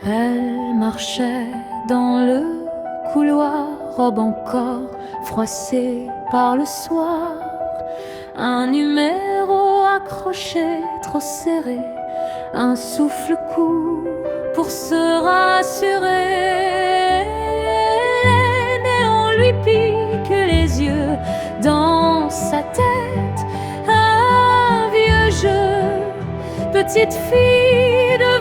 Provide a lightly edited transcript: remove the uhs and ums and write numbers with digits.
Elle marchait dans le couloir, robe encore froissée par le soir. Un numéro accroché, trop serré, un souffle court pour se rassurer. Les néons lui piquent les yeux dans sa tête. Un vieux jeu, petite fille de